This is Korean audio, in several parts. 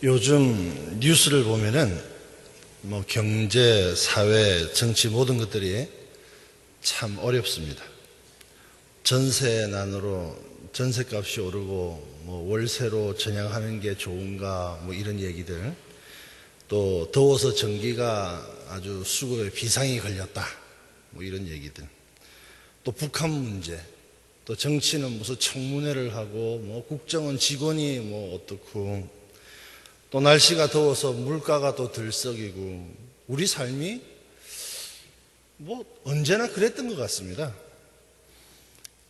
요즘 뉴스를 보면은 경제, 사회, 정치 모든 것들이 참 어렵습니다. 전세난으로 전세값이 오르고 월세로 전향하는 게 좋은가 이런 얘기들, 또 더워서 전기가 아주 수급에 비상이 걸렸다 이런 얘기들, 또 북한 문제, 또 정치는 무슨 청문회를 하고 국정원 직원이 어떻고, 또 날씨가 더워서 물가가 또 들썩이고, 우리 삶이 언제나 그랬던 것 같습니다.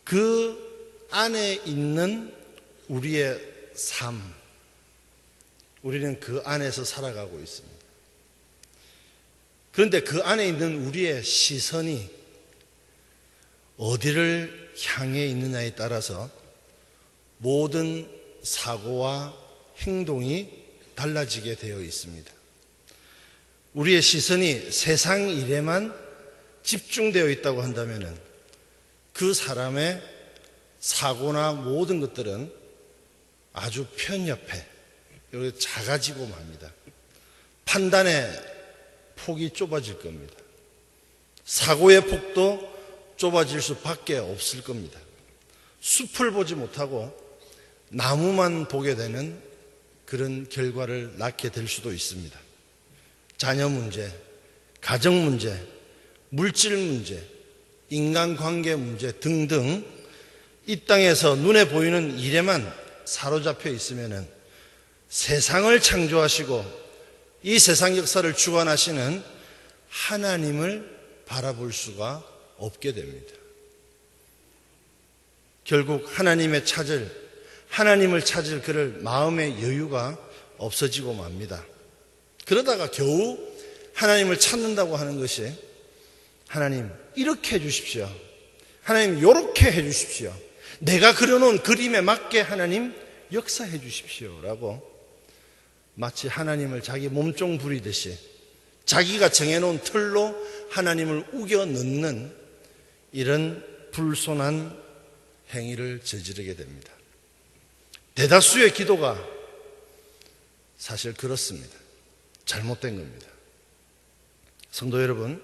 그 안에 있는 우리의 삶, 우리는 그 안에서 살아가고 있습니다. 그런데 그 안에 있는 우리의 시선이 어디를 향해 있느냐에 따라서 모든 사고와 행동이 달라지게 되어 있습니다. 우리의 시선이 세상 일에만 집중되어 있다고 한다면 그 사람의 사고나 모든 것들은 아주 편협해, 이렇게 작아지고 맙니다. 판단의 폭이 좁아질 겁니다. 사고의 폭도 좁아질 수밖에 없을 겁니다. 숲을 보지 못하고 나무만 보게 되는 그런 결과를 낳게 될 수도 있습니다. 자녀 문제, 가정 문제, 물질 문제, 인간관계 문제 등등 이 땅에서 눈에 보이는 일에만 사로잡혀 있으면 세상을 창조하시고 이 세상 역사를 주관하시는 하나님을 바라볼 수가 없게 됩니다. 결국 하나님을 찾을 그럴 마음의 여유가 없어지고 맙니다. 그러다가 겨우 하나님을 찾는다고 하는 것이, 하나님 이렇게 해주십시오, 하나님 이렇게 해주십시오, 내가 그려놓은 그림에 맞게 하나님 역사해 주십시오 라고 마치 하나님을 자기 몸종 부리듯이 자기가 정해놓은 틀로 하나님을 우겨 넣는 이런 불손한 행위를 저지르게 됩니다. 대다수의 기도가 사실 그렇습니다. 잘못된 겁니다. 성도 여러분,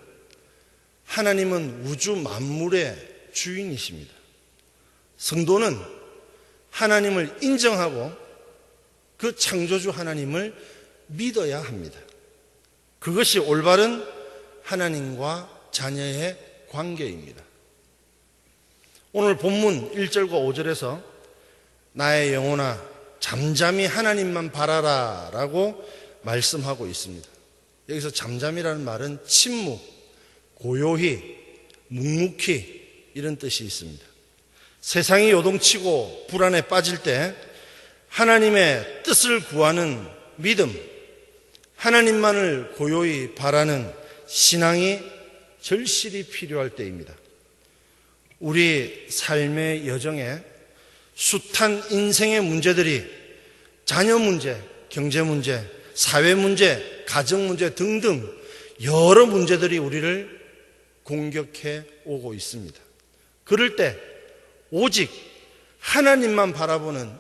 하나님은 우주 만물의 주인이십니다. 성도는 하나님을 인정하고 그 창조주 하나님을 믿어야 합니다. 그것이 올바른 하나님과 자녀의 관계입니다. 오늘 본문 1절과 5절에서 나의 영혼아 잠잠히 하나님만 바라라 라고 말씀하고 있습니다. 여기서 잠잠이라는 말은 침묵, 고요히, 묵묵히 이런 뜻이 있습니다. 세상이 요동치고 불안에 빠질 때 하나님의 뜻을 구하는 믿음, 하나님만을 고요히 바라는 신앙이 절실히 필요할 때입니다. 우리 삶의 여정에 숱한 인생의 문제들이 자녀 문제, 경제 문제, 사회 문제, 가정 문제 등등 여러 문제들이 우리를 공격해 오고 있습니다. 그럴 때 오직 하나님만 바라보는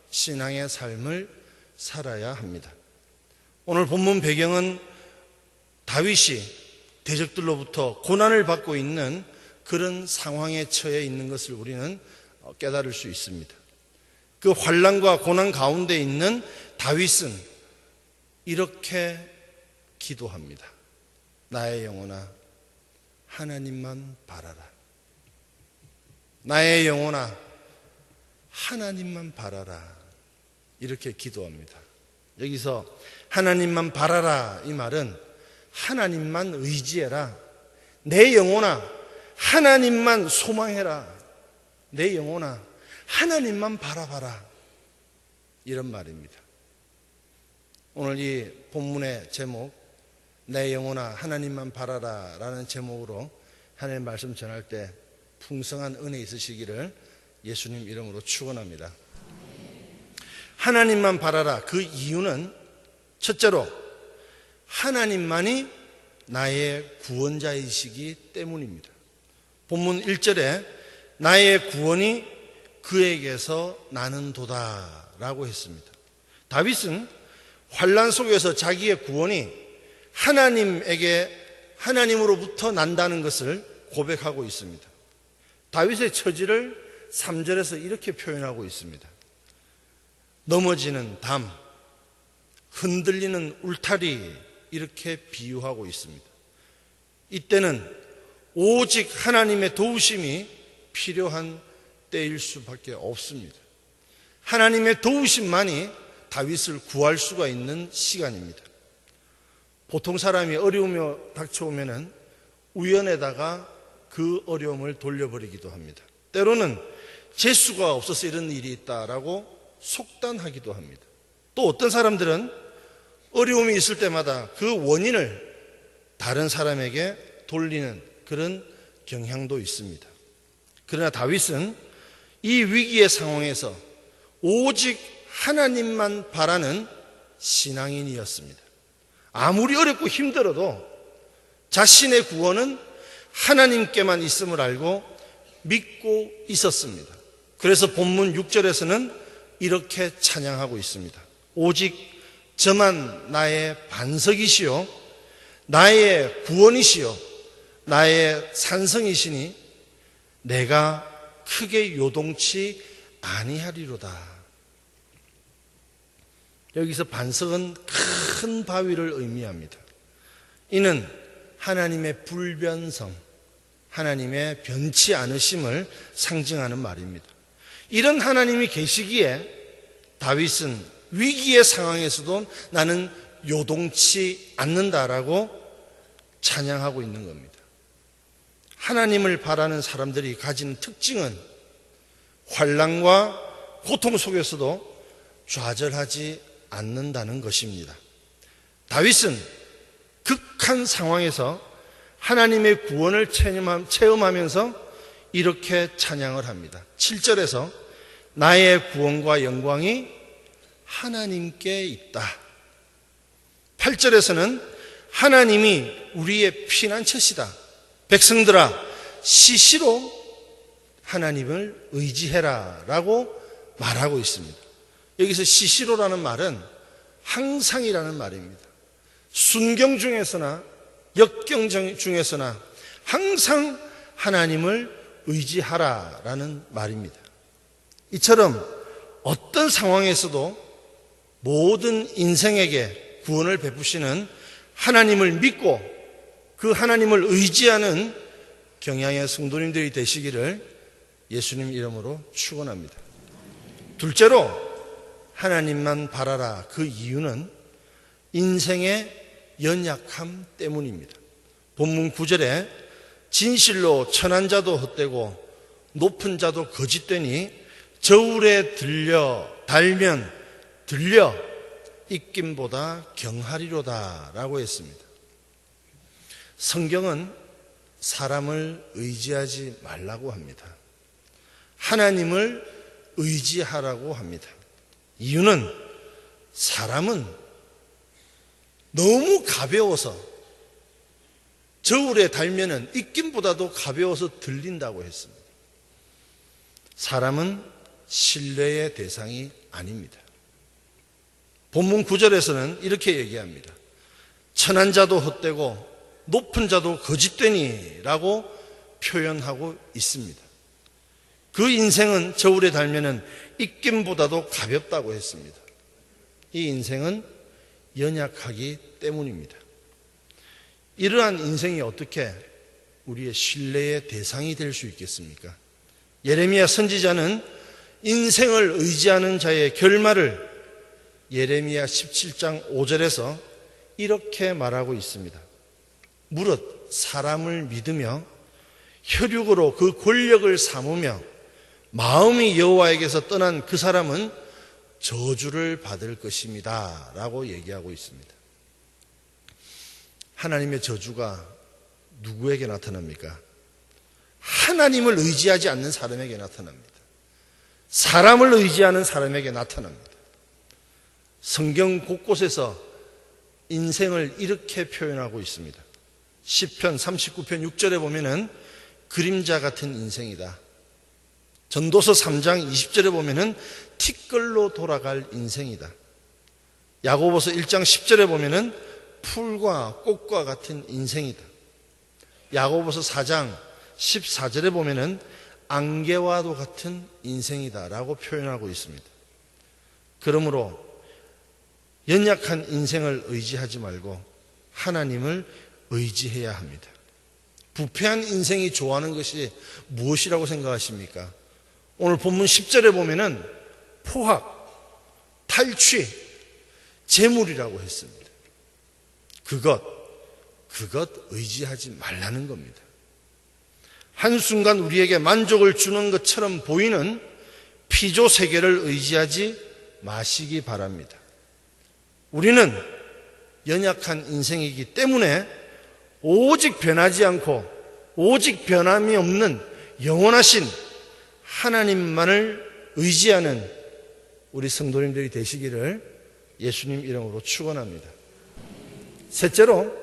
신앙의 삶을 살아야 합니다. 오늘 본문 배경은 다윗이 대적들로부터 고난을 받고 있는 그런 상황에 처해 있는 것을 우리는 깨달을 수 있습니다. 그 환난과 고난 가운데 있는 다윗은 이렇게 기도합니다. 나의 영혼아 하나님만 바라라. 나의 영혼아 하나님만 바라라. 이렇게 기도합니다. 여기서 하나님만 바라라 이 말은 하나님만 의지해라. 내 영혼아 하나님만 소망해라. 내 영혼아 하나님만 바라봐라. 이런 말입니다. 오늘 이 본문의 제목 내 영혼아 하나님만 바라라 라는 제목으로 하나님의 말씀 전할 때 풍성한 은혜 있으시기를 예수님 이름으로 축원합니다. 하나님만 바라라. 그 이유는 첫째로 하나님만이 나의 구원자이시기 때문입니다. 본문 1절에 나의 구원이 그에게서 나는도다 라고 했습니다. 다윗은 환난 속에서 자기의 구원이 하나님으로부터 난다는 것을 고백하고 있습니다. 다윗의 처지를 3절에서 이렇게 표현하고 있습니다. 넘어지는 담, 흔들리는 울타리, 이렇게 비유하고 있습니다. 이때는 오직 하나님의 도우심이 필요한 때일 수밖에 없습니다. 하나님의 도우심만이 다윗을 구할 수가 있는 시간입니다. 보통 사람이 어려움이 닥쳐오면은 우연에다가 그 어려움을 돌려버리기도 합니다. 때로는 재수가 없어서 이런 일이 있다라고 속단하기도 합니다. 또 어떤 사람들은 어려움이 있을 때마다 그 원인을 다른 사람에게 돌리는 그런 경향도 있습니다. 그러나 다윗은 이 위기의 상황에서 오직 하나님만 바라는 신앙인이었습니다. 아무리 어렵고 힘들어도 자신의 구원은 하나님께만 있음을 알고 믿고 있었습니다. 그래서 본문 6절에서는 이렇게 찬양하고 있습니다. 오직 저만 나의 반석이시요 나의 구원이시요 나의 산성이시니 내가 크게 요동치 아니하리로다. 여기서 반석은 큰 바위를 의미합니다. 이는 하나님의 불변성, 하나님의 변치 않으심을 상징하는 말입니다. 이런 하나님이 계시기에 다윗은 위기의 상황에서도 나는 요동치 않는다라고 찬양하고 있는 겁니다. 하나님을 바라는 사람들이 가진 특징은 환난과 고통 속에서도 좌절하지 않는다는 것입니다. 다윗은 극한 상황에서 하나님의 구원을 체험하면서 이렇게 찬양을 합니다. 7절에서 나의 구원과 영광이 하나님께 있다. 8절에서는 하나님이 우리의 피난처시다. 백성들아 시시로 하나님을 의지해라 라고 말하고 있습니다. 여기서 시시로라는 말은 항상이라는 말입니다. 순경 중에서나 역경 중에서나 항상 하나님을 의지하라라는 말입니다. 이처럼 어떤 상황에서도 모든 인생에게 구원을 베푸시는 하나님을 믿고 그 하나님을 의지하는 경향의 성도님들이 되시기를 예수님 이름으로 축원합니다. 둘째로 하나님만 바라라. 그 이유는 인생의 연약함 때문입니다. 본문 9절에 진실로 천한 자도 헛되고 높은 자도 거짓되니 저울에 달면 들려 입김보다 경하리로다 라고 했습니다. 성경은 사람을 의지하지 말라고 합니다. 하나님을 의지하라고 합니다. 이유는 사람은 너무 가벼워서 저울에 달면은 입김보다도 가벼워서 들린다고 했습니다. 사람은 신뢰의 대상이 아닙니다. 본문 9절에서는 이렇게 얘기합니다. 천한 자도 헛되고 높은 자도 거짓되니 라고 표현하고 있습니다. 그 인생은 저울에 달면은 입김보다도 가볍다고 했습니다. 이 인생은 연약하기 때문입니다. 이러한 인생이 어떻게 우리의 신뢰의 대상이 될 수 있겠습니까? 예레미야 선지자는 인생을 의지하는 자의 결말을 예레미야 17장 5절에서 이렇게 말하고 있습니다. 무릇 사람을 믿으며 혈육으로 그 권력을 삼으며 마음이 여호와에게서 떠난 그 사람은 저주를 받을 것입니다 라고 얘기하고 있습니다. 하나님의 저주가 누구에게 나타납니까? 하나님을 의지하지 않는 사람에게 나타납니다. 사람을 의지하는 사람에게 나타납니다. 성경 곳곳에서 인생을 이렇게 표현하고 있습니다. 시편 39편 6절에 보면은 그림자 같은 인생이다. 전도서 3장 20절에 보면은 티끌로 돌아갈 인생이다. 야고보서 1장 10절에 보면은 풀과 꽃과 같은 인생이다. 야고보서 4장 14절에 보면은 안개와도 같은 인생이다라고 표현하고 있습니다. 그러므로 연약한 인생을 의지하지 말고 하나님을 의지해야 합니다. 부패한 인생이 좋아하는 것이 무엇이라고 생각하십니까? 오늘 본문 10절에 보면은 포학, 탈취, 재물이라고 했습니다. 그것 의지하지 말라는 겁니다. 한순간 우리에게 만족을 주는 것처럼 보이는 피조 세계를 의지하지 마시기 바랍니다. 우리는 연약한 인생이기 때문에 오직 변하지 않고 오직 변함이 없는 영원하신 하나님만을 의지하는 우리 성도님들이 되시기를 예수님 이름으로 축원합니다. 셋째로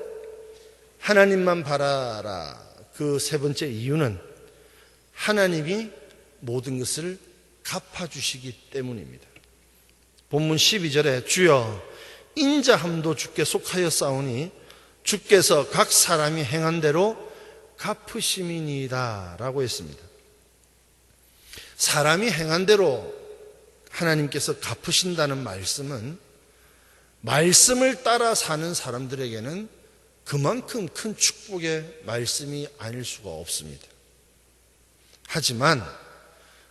하나님만 바라라. 그 세 번째 이유는 하나님이 모든 것을 갚아주시기 때문입니다. 본문 12절에 주여 인자함도 주께 속하여 싸우니 주께서 각 사람이 행한 대로 갚으심이니이다 라고 했습니다. 사람이 행한 대로 하나님께서 갚으신다는 말씀은 말씀을 따라 사는 사람들에게는 그만큼 큰 축복의 말씀이 아닐 수가 없습니다. 하지만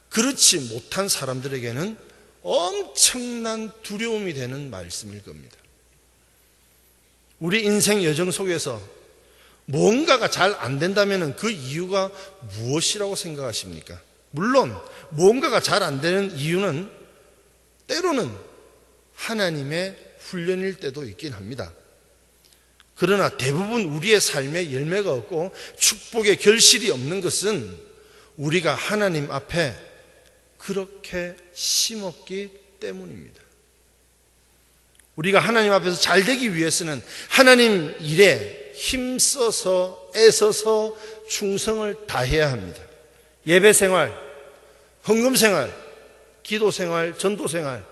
그렇지 못한 사람들에게는 엄청난 두려움이 되는 말씀일 겁니다. 우리 인생 여정 속에서 뭔가가 잘 안 된다면 그 이유가 무엇이라고 생각하십니까? 물론 뭔가가 잘 안 되는 이유는 때로는 하나님의 훈련일 때도 있긴 합니다. 그러나 대부분 우리의 삶에 열매가 없고 축복의 결실이 없는 것은 우리가 하나님 앞에 그렇게 심었기 때문입니다. 우리가 하나님 앞에서 잘 되기 위해서는 하나님 일에 힘써서 애써서 충성을 다해야 합니다. 예배 생활, 헌금 생활, 기도 생활, 전도 생활,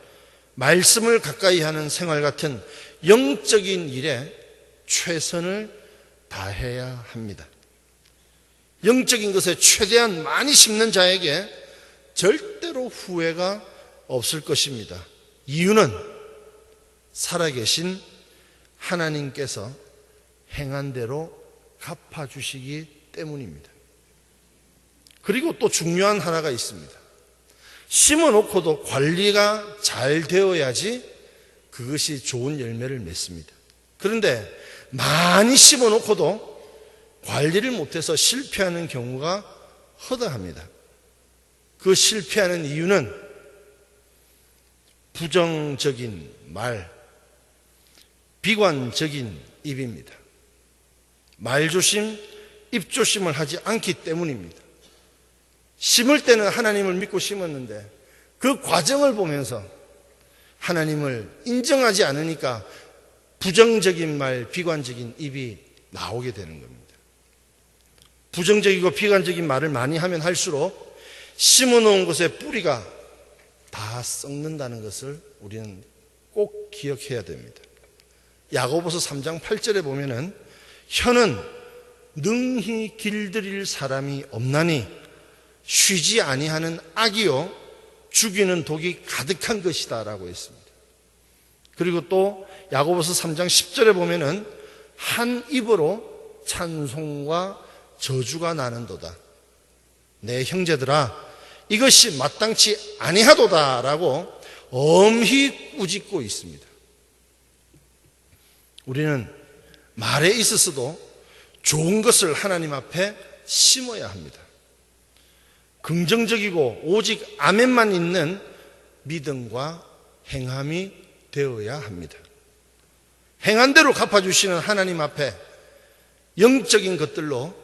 말씀을 가까이 하는 생활 같은 영적인 일에 최선을 다해야 합니다. 영적인 것에 최대한 많이 심는 자에게 절대로 후회가 없을 것입니다. 이유는 살아계신 하나님께서 행한 대로 갚아주시기 때문입니다. 그리고 또 중요한 하나가 있습니다. 심어놓고도 관리가 잘 되어야지 그것이 좋은 열매를 맺습니다. 그런데 많이 심어놓고도 관리를 못해서 실패하는 경우가 허다합니다. 그 실패하는 이유는 부정적인 말, 비관적인 입입니다. 말조심, 입조심을 하지 않기 때문입니다. 심을 때는 하나님을 믿고 심었는데 그 과정을 보면서 하나님을 인정하지 않으니까 부정적인 말, 비관적인 입이 나오게 되는 겁니다. 부정적이고 비관적인 말을 많이 하면 할수록 심어놓은 것의 뿌리가 다 썩는다는 것을 우리는 꼭 기억해야 됩니다. 야고보서 3장 8절에 보면은 혀는 능히 길들일 사람이 없나니 쉬지 아니하는 악이요 죽이는 독이 가득한 것이다 라고 했습니다. 그리고 또 야고보서 3장 10절에 보면은 한 입으로 찬송과 저주가 나는도다. 내 형제들아 이것이 마땅치 아니하도다 라고 엄히 꾸짖고 있습니다. 우리는 말에 있어서도 좋은 것을 하나님 앞에 심어야 합니다. 긍정적이고 오직 아멘만 있는 믿음과 행함이 되어야 합니다. 행한 대로 갚아주시는 하나님 앞에 영적인 것들로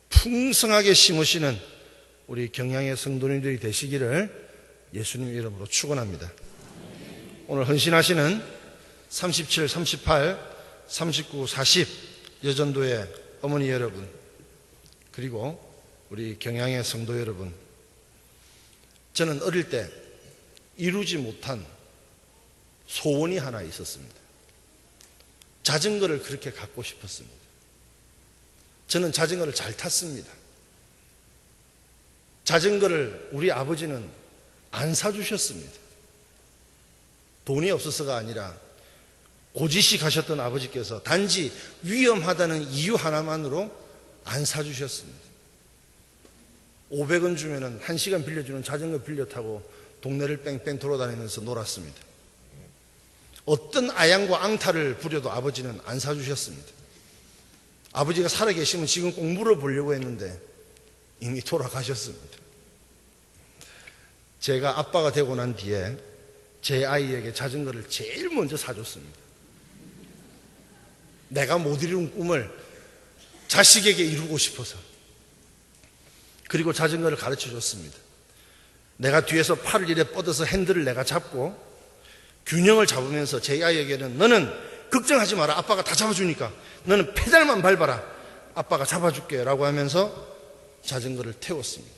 풍성하게 심으시는 우리 경양의 성도님들이 되시기를 예수님 이름으로 축원합니다. 오늘 헌신하시는 37, 38, 39, 40 여전도의 어머니 여러분, 그리고 우리 경양의 성도 여러분, 저는 어릴 때 이루지 못한 소원이 하나 있었습니다. 자전거를 그렇게 갖고 싶었습니다. 저는 자전거를 잘 탔습니다. 자전거를 우리 아버지는 안 사주셨습니다. 돈이 없어서가 아니라 고지시 가셨던 아버지께서 단지 위험하다는 이유 하나만으로 안 사주셨습니다. 500원 주면은 1시간 빌려주는 자전거 빌려 타고 동네를 뺑뺑 돌아다니면서 놀았습니다. 어떤 아양과 앙탈을 부려도 아버지는 안 사주셨습니다. 아버지가 살아계시면 지금 꼭 물어보려고 했는데 이미 돌아가셨습니다. 제가 아빠가 되고 난 뒤에 제 아이에게 자전거를 제일 먼저 사줬습니다. 내가 못 이룬 꿈을 자식에게 이루고 싶어서. 그리고 자전거를 가르쳐 줬습니다. 내가 뒤에서 팔을 이래 뻗어서 핸들을 내가 잡고 균형을 잡으면서 제 아이에게는 너는 걱정하지 마라. 아빠가 다 잡아주니까. 너는 페달만 밟아라. 아빠가 잡아줄게. 라고 하면서 자전거를 태웠습니다.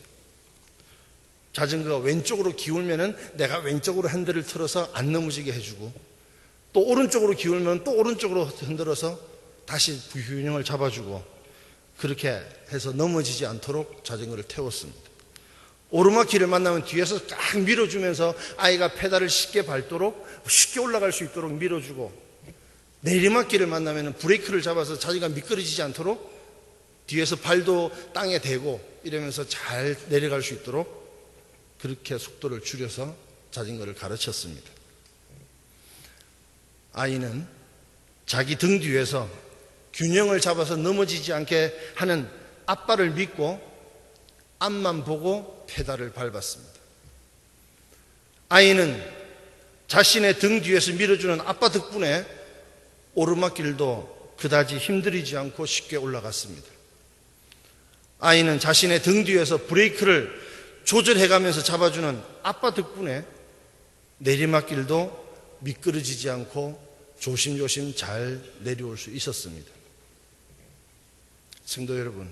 자전거가 왼쪽으로 기울면은 내가 왼쪽으로 핸들을 틀어서 안 넘어지게 해주고 또 오른쪽으로 기울면 또 오른쪽으로 흔들어서 다시 균형을 잡아주고 그렇게 해서 넘어지지 않도록 자전거를 태웠습니다. 오르막길을 만나면 뒤에서 딱 밀어주면서 아이가 페달을 쉽게 밟도록 쉽게 올라갈 수 있도록 밀어주고 내리막길을 만나면 브레이크를 잡아서 자전거가 미끄러지지 않도록 뒤에서 발도 땅에 대고 이러면서 잘 내려갈 수 있도록 그렇게 속도를 줄여서 자전거를 가르쳤습니다. 아이는 자기 등 뒤에서 균형을 잡아서 넘어지지 않게 하는 아빠를 믿고 앞만 보고 페달을 밟았습니다. 아이는 자신의 등 뒤에서 밀어주는 아빠 덕분에 오르막길도 그다지 힘들이지 않고 쉽게 올라갔습니다. 아이는 자신의 등 뒤에서 브레이크를 조절해가면서 잡아주는 아빠 덕분에 내리막길도 미끄러지지 않고 조심조심 잘 내려올 수 있었습니다. 성도 여러분,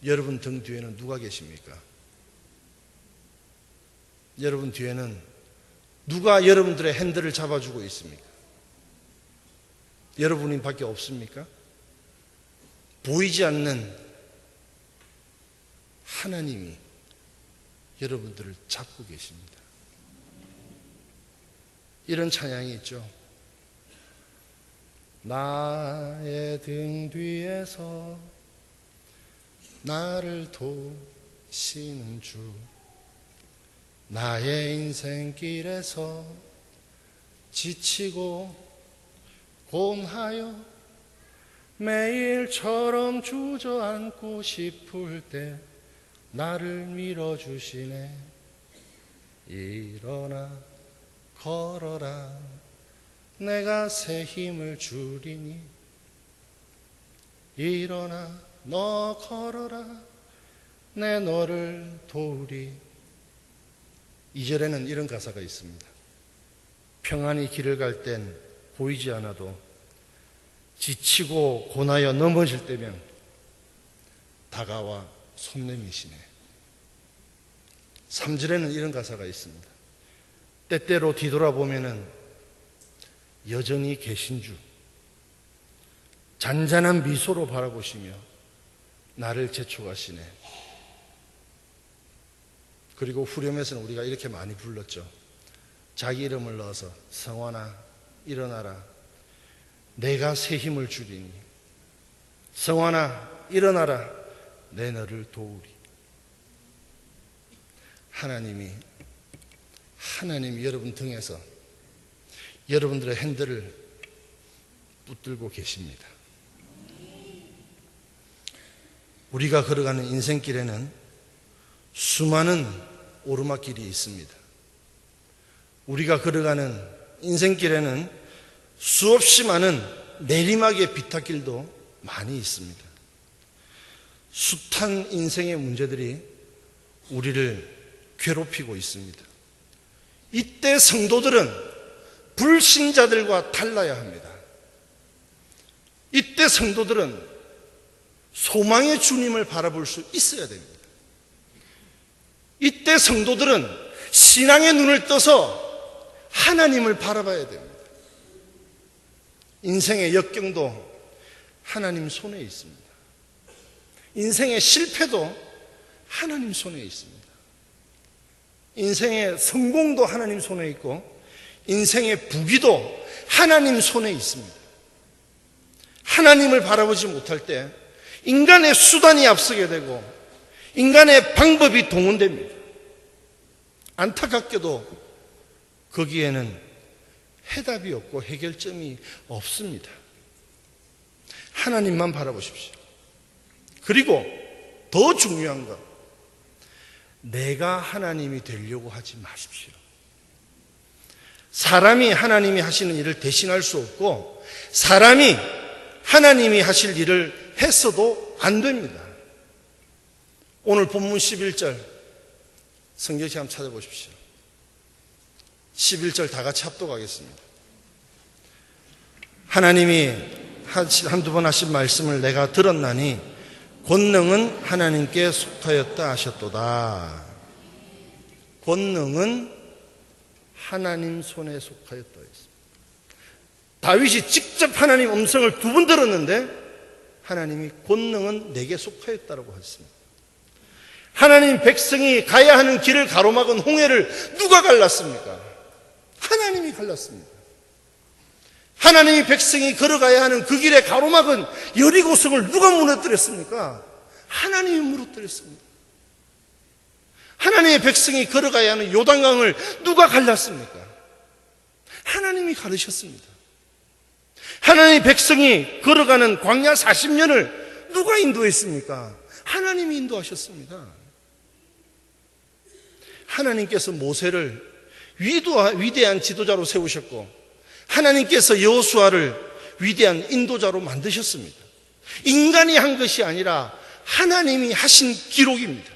여러분 등 뒤에는 누가 계십니까? 여러분 뒤에는 누가 여러분들의 핸들을 잡아주고 있습니까? 여러분이 밖에 없습니까? 보이지 않는 하나님이 여러분들을 잡고 계십니다. 이런 찬양이 있죠. 나의 등 뒤에서 나를 도우시는 주, 나의 인생길에서 지치고 곤하여 매일처럼 주저앉고 싶을 때 나를 밀어주시네. 일어나 걸어라 내가 새 힘을 주리니. 일어나 너 걸어라 내 너를 도우리. 2절에는 이런 가사가 있습니다. 평안히 길을 갈 땐 보이지 않아도 지치고 고나여 넘어질 때면 다가와 손 내미시네. 3절에는 이런 가사가 있습니다. 때때로 뒤돌아보면은 여전히 계신 주, 잔잔한 미소로 바라보시며 나를 재촉하시네. 그리고 후렴에서는 우리가 이렇게 많이 불렀죠. 자기 이름을 넣어서 성환아 일어나라 내가 새 힘을 주리니. 성환아 일어나라 내 너를 도우리. 하나님이 여러분 등에서 여러분들의 핸들을 붙들고 계십니다. 우리가 걸어가는 인생길에는 수많은 오르막길이 있습니다. 우리가 걸어가는 인생길에는 수없이 많은 내리막의 비탈길도 많이 있습니다. 숱한 인생의 문제들이 우리를 괴롭히고 있습니다. 이때 성도들은 불신자들과 달라야 합니다. 이때 성도들은 소망의 주님을 바라볼 수 있어야 됩니다. 이때 성도들은 신앙의 눈을 떠서 하나님을 바라봐야 됩니다. 인생의 역경도 하나님 손에 있습니다. 인생의 실패도 하나님 손에 있습니다. 인생의 성공도 하나님 손에 있고 인생의 부귀도 하나님 손에 있습니다. 하나님을 바라보지 못할 때 인간의 수단이 앞서게 되고 인간의 방법이 동원됩니다. 안타깝게도 거기에는 해답이 없고 해결점이 없습니다. 하나님만 바라보십시오. 그리고 더 중요한 건 내가 하나님이 되려고 하지 마십시오. 사람이 하나님이 하시는 일을 대신할 수 없고 사람이 하나님이 하실 일을 했어도 안 됩니다. 오늘 본문 11절 성경시 한번 찾아보십시오. 11절 다 같이 합독하겠습니다. 하나님이 한두 번 하신 말씀을 내가 들었나니 권능은 하나님께 속하였다 하셨도다. 권능은 하나님 손에 속하였다 했습니다. 다윗이 직접 하나님 음성을 두 번 들었는데 하나님이 권능은 내게 속하였다라고 했습니다. 하나님 백성이 가야 하는 길을 가로막은 홍해를 누가 갈랐습니까? 하나님이 갈랐습니다. 하나님이 백성이 걸어가야 하는 그 길에 가로막은 여리고성을 누가 무너뜨렸습니까? 하나님이 무너뜨렸습니다. 하나님의 백성이 걸어가야 하는 요단강을 누가 갈랐습니까? 하나님이 가르셨습니다. 하나님의 백성이 걸어가는 광야 40년을 누가 인도했습니까? 하나님이 인도하셨습니다. 하나님께서 모세를 위대한 지도자로 세우셨고 하나님께서 여호수아를 위대한 인도자로 만드셨습니다. 인간이 한 것이 아니라 하나님이 하신 기록입니다.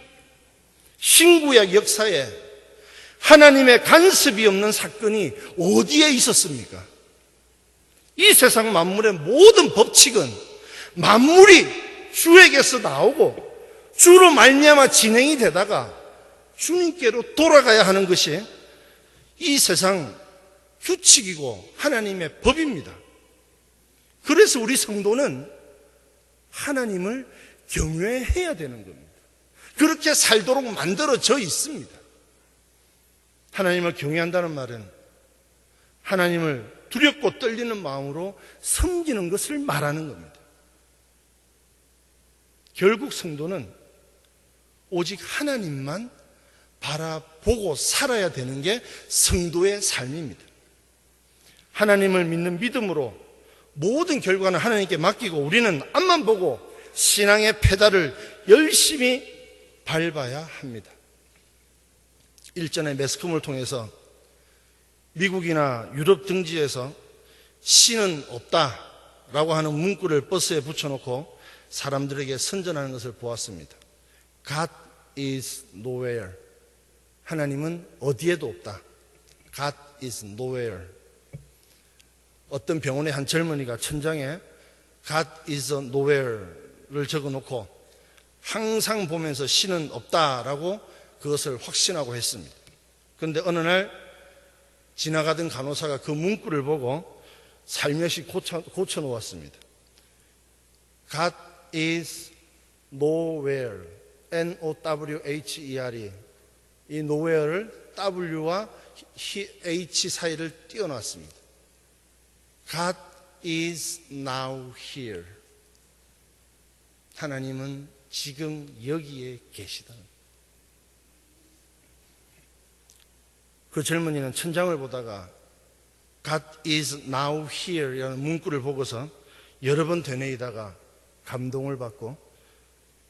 신구약 역사에 하나님의 간섭이 없는 사건이 어디에 있었습니까? 이 세상 만물의 모든 법칙은 만물이 주에게서 나오고 주로 말미암아 진행이 되다가 주님께로 돌아가야 하는 것이 이 세상 규칙이고 하나님의 법입니다. 그래서 우리 성도는 하나님을 경외해야 되는 겁니다. 그렇게 살도록 만들어져 있습니다. 하나님을 경외한다는 말은 하나님을 두렵고 떨리는 마음으로 섬기는 것을 말하는 겁니다. 결국 성도는 오직 하나님만 바라보고 살아야 되는 게 성도의 삶입니다. 하나님을 믿는 믿음으로 모든 결과는 하나님께 맡기고 우리는 앞만 보고 신앙의 페달을 열심히 밟아야 합니다. 일전에 매스컴을 통해서 미국이나 유럽 등지에서 신은 없다라고 하는 문구를 버스에 붙여놓고 사람들에게 선전하는 것을 보았습니다. God is nowhere. 하나님은 어디에도 없다. God is nowhere. 어떤 병원의 한 젊은이가 천장에 God is nowhere를 적어놓고 항상 보면서 신은 없다라고 그것을 확신하고 했습니다. 그런데 어느 날 지나가던 간호사가 그 문구를 보고 살며시 고쳐놓았습니다. God is nowhere. N-O-W-H-E-R-E. 이 nowhere를 W와 H 사이를 띄워놨습니다. God is now here. 하나님은 지금 여기에 계시다. 그 젊은이는 천장을 보다가 God is now here 이라는 문구를 보고서 여러 번 되뇌이다가 감동을 받고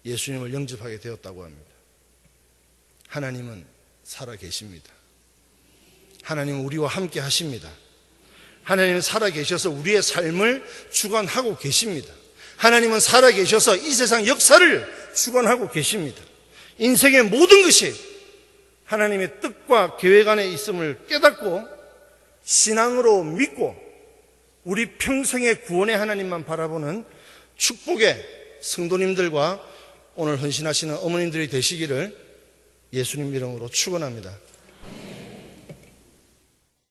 예수님을 영접하게 되었다고 합니다. 하나님은 살아 계십니다. 하나님은 우리와 함께 하십니다. 하나님은 살아 계셔서 우리의 삶을 주관하고 계십니다. 하나님은 살아 계셔서 이 세상 역사를 주관하고 계십니다. 인생의 모든 것이 하나님의 뜻과 계획 안에 있음을 깨닫고 신앙으로 믿고 우리 평생의 구원의 하나님만 바라보는 축복의 성도님들과 오늘 헌신하시는 어머님들이 되시기를 예수님 이름으로 축원합니다.